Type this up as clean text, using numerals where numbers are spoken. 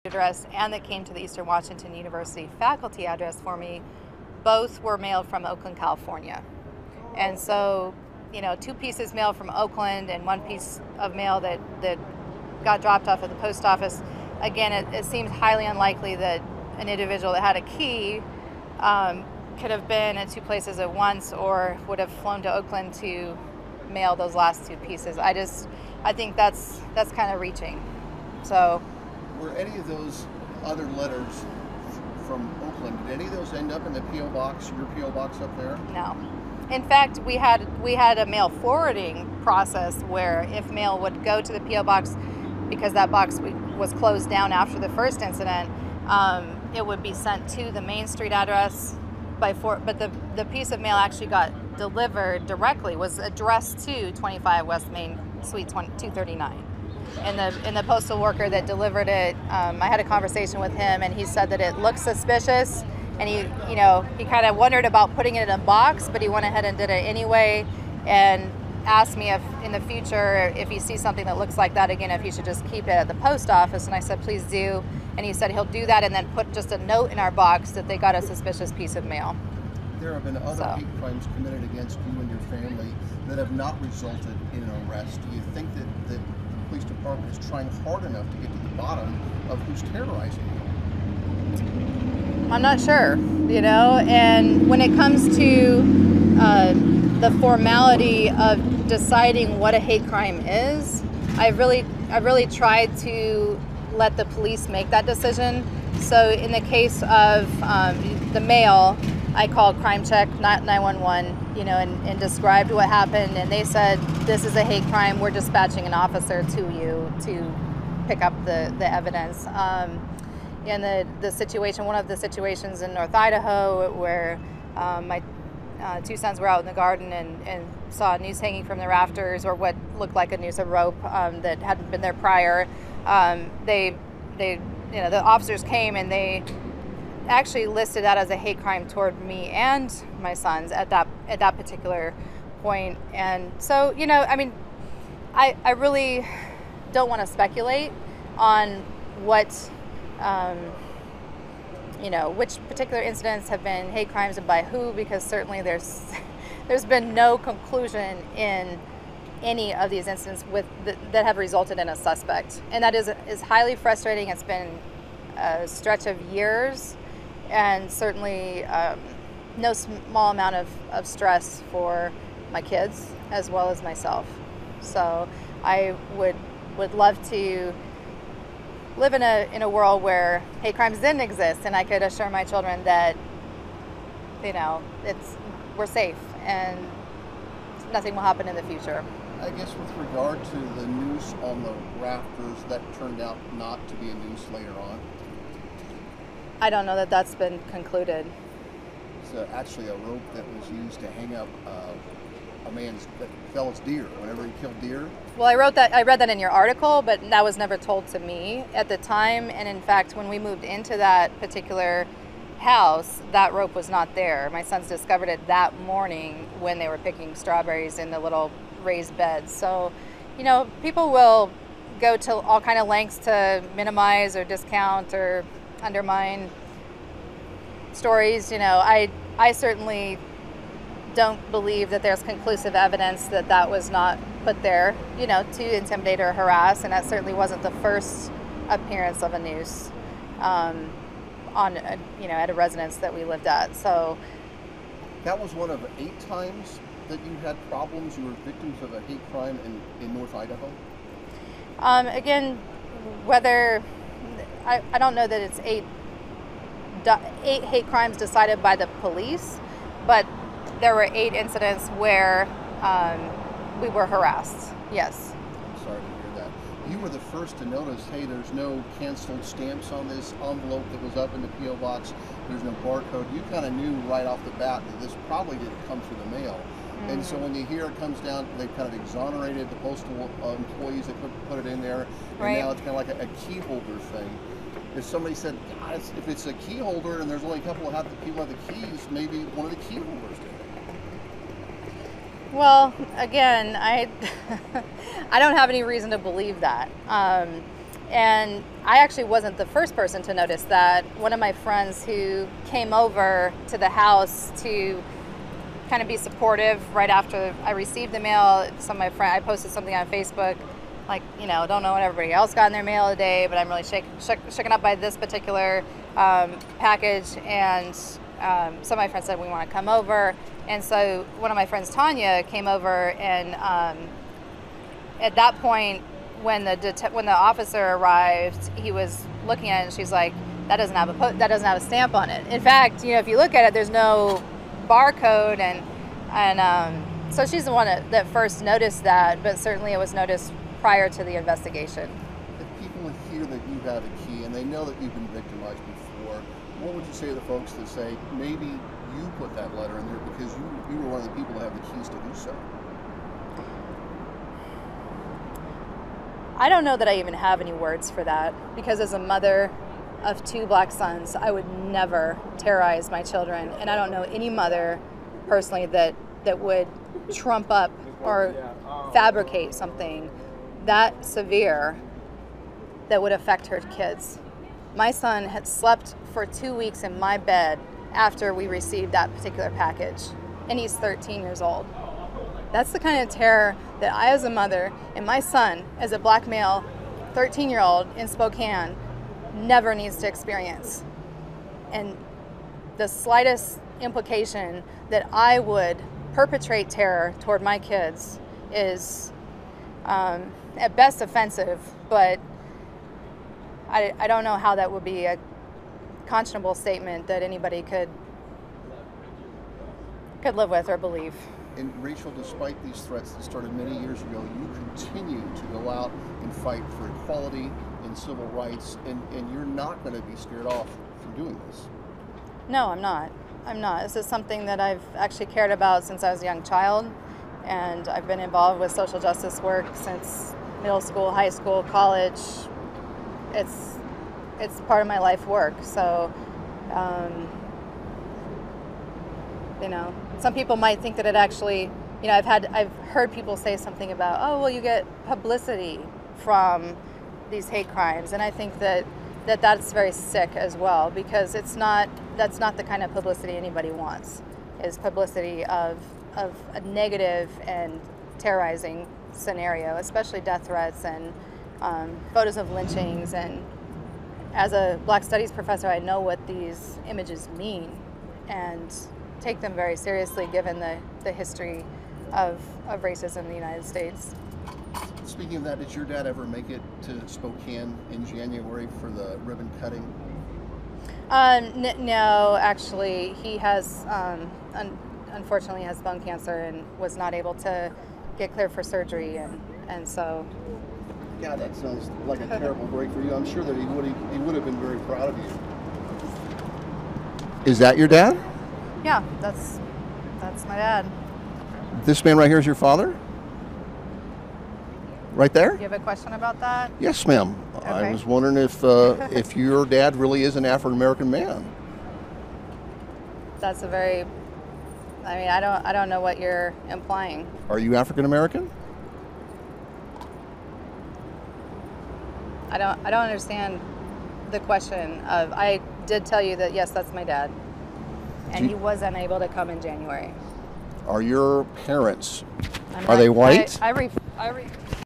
address and that came to the Eastern Washington University faculty address for me, both were mailed from Oakland, California. And so, you know, 2 pieces mailed from Oakland and 1 piece of mail that got dropped off at the post office. Again, it seems highly unlikely that an individual that had a key could have been at 2 places at once or would have flown to Oakland to mail those last 2 pieces. I think that's kind of reaching. So, were any of those other letters from Oakland, did any of those end up in the P.O. box, your P.O. box up there? No. In fact, we had a mail forwarding process where if mail would go to the P.O. box, because that box was closed down after the first incident, it would be sent to the Main Street address but the piece of mail actually got delivered directly, was addressed to 25 West Main Suite 239. And the postal worker that delivered it, I had a conversation with him, and he said that it looked suspicious, and he kind of wondered about putting it in a box, but he went ahead and did it anyway, and asked me if in the future, if he sees something that looks like that again, if he should just keep it at the post office. And I said, please do. And he said he'll do that and then put just a note in our box that they got a suspicious piece of mail. There have been other hate crimes committed against you and your family that have not resulted in an arrest. Do you think that the police department is trying hard enough to get to the bottom of who's terrorizing you? I'm not sure, and when it comes to the formality of deciding what a hate crime is, I really tried to let the police make that decision. So in the case of the mail, I called Crime Check 911, and described what happened, and they said, this is a hate crime, we're dispatching an officer to you to pick up the evidence. In the situation, one of the situations in North Idaho where my 2 sons were out in the garden and saw a noose hanging from the rafters, or what looked like a noose of rope that hadn't been there prior. The officers came and they actually listed that as a hate crime toward me and my sons at that particular point. And so, I really don't want to speculate on what, which particular incidents have been hate crimes and by who, because certainly there's been no conclusion in any of these incidents that have resulted in a suspect, and that is highly frustrating. It's been a stretch of years, and certainly no small amount of stress for my kids as well as myself. So I would love to live in a world where hate crimes didn't exist, and I could assure my children that we're safe and nothing will happen in the future. I guess with regard to the noose on the rafters, that turned out not to be a noose later on. I don't know that that's been concluded. It's actually a rope that was used to hang up a fella's deer whenever he killed deer. Well, I read that in your article, but that was never told to me at the time. And in fact, when we moved into that particular house, that rope was not there. My sons discovered it that morning when they were picking strawberries in the little raised beds. So, people will go to all kind of lengths to minimize or discount or undermine stories. I certainly don't believe that there's conclusive evidence that was not put there, to intimidate or harass, and that certainly wasn't the first appearance of a noose at a residence that we lived at. So that was one of 8 times that you had problems, you were victims of a hate crime in North Idaho? Again, whether, I don't know that it's 8 hate crimes decided by the police, but there were 8 incidents where we were harassed, yes. I'm sorry to hear that. You were the first to notice, hey, there's no canceled stamps on this envelope that was up in the P.O. box, there's no barcode. You kind of knew right off the bat that this probably didn't come through the mail. Mm-hmm. And so when you hear it comes down, they've kind of exonerated the postal employees that put it in there, and right. Now it's kind of like a key holder thing. If somebody said, if it's a key holder and there's only a couple of people have the keys, maybe one of the key holders did it. Well, again, I don't have any reason to believe that. And I actually wasn't the first person to notice that. One of my friends who came over to the house to kind of be supportive right after I received the mail, I posted something on Facebook, like, don't know what everybody else got in their mail today, but I'm really shaken up by this particular package. And some of my friends said, we want to come over. And so one of my friends, Tanya, came over, and at that point, when the officer arrived, he was looking at it, and she's like, that doesn't have a stamp on it. In fact, if you look at it, there's no barcode, and so she's the one that first noticed that, but certainly it was noticed prior to the investigation. If people hear that you have a key and they know that you've been victimized before, what would you say to the folks that say maybe you put that letter in there because you were one of the people that have the keys to do so? I don't know that I even have any words for that, because as a mother of 2 black sons, I would never terrorize my children, and I don't know any mother personally that would trump up or fabricate something that severe that would affect her kids. My son had slept for 2 weeks in my bed after we received that particular package, and he's 13 years old. That's the kind of terror that I, as a mother, and my son, as a black male, 13-year-old in Spokane, never needs to experience. And the slightest implication that I would perpetrate terror toward my kids is at best offensive, but I don't know how that would be a conscionable statement that anybody could live with or believe. And Rachel, despite these threats that started many years ago, you continue to go out and fight for equality and civil rights, and you're not going to be scared off from doing this. No, I'm not. This is something that I've actually cared about since I was a young child, and I've been involved with social justice work since middle school, high school, college. It's part of my life work. So, some people might think that it actually, I've heard people say something about, oh, well, you get publicity from these hate crimes, and I think that's very sick as well, because that's not the kind of publicity anybody wants, is publicity of a negative and terrorizing scenario, especially death threats and photos of lynchings. And as a Black Studies professor, I know what these images mean and take them very seriously, given the history of racism in the United States. Speaking of that, did your dad ever make it to Spokane in January for the ribbon cutting? No, actually, he has unfortunately has bone cancer and was not able to get cleared for surgery, and so. God, that sounds like a terrible break for you. I'm sure that he would have been very proud of you. Is that your dad? Yeah, that's my dad. This man right here is your father? Right there? You have a question about that? Yes, ma'am. Okay. I was wondering if your dad really is an African-American man. That's I don't know what you're implying. Are you African-American? I don't understand the question of, I did tell you that, yes, that's my dad. And he was unable to come in January. Are your parents, are they white?